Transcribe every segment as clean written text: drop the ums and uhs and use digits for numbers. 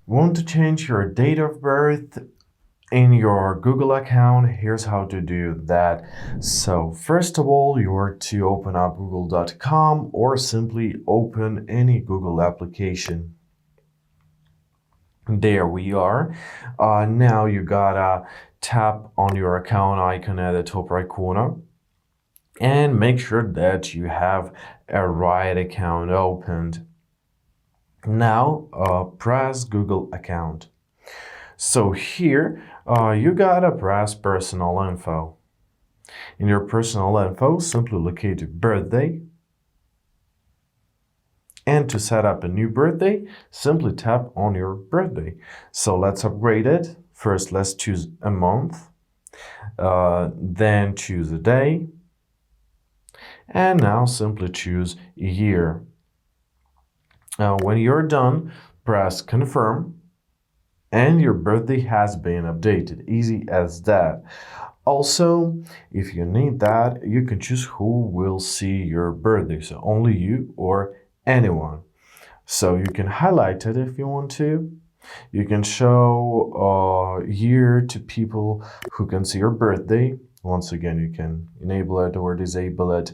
Want to change your date of birth in your Google account? Here's how to do that. So first of all, you're to open up google.com or simply open any Google application. There we are. Now you gotta tap on your account icon at the top right corner and make sure that you have a right account opened. Now press Google account. So here you gotta press personal info. In your personal info, simply locate your birthday. And to set up a new birthday, simply tap on your birthday. So let's upgrade it. First, let's choose a month, then choose a day, and now simply choose a year. When you're done, press confirm, and your birthday has been updated. Easy as that. Also, if you need that, you can choose who will see your birthday. So only you or anyone. So you can highlight it if you want to. You can show year to people who can see your birthday. Once again, you can enable it or disable it.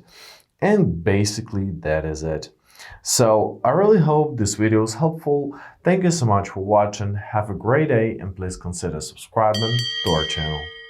And basically, that is it. So I really hope this video is helpful. Thank you so much for watching. Have a great day and please consider subscribing to our channel.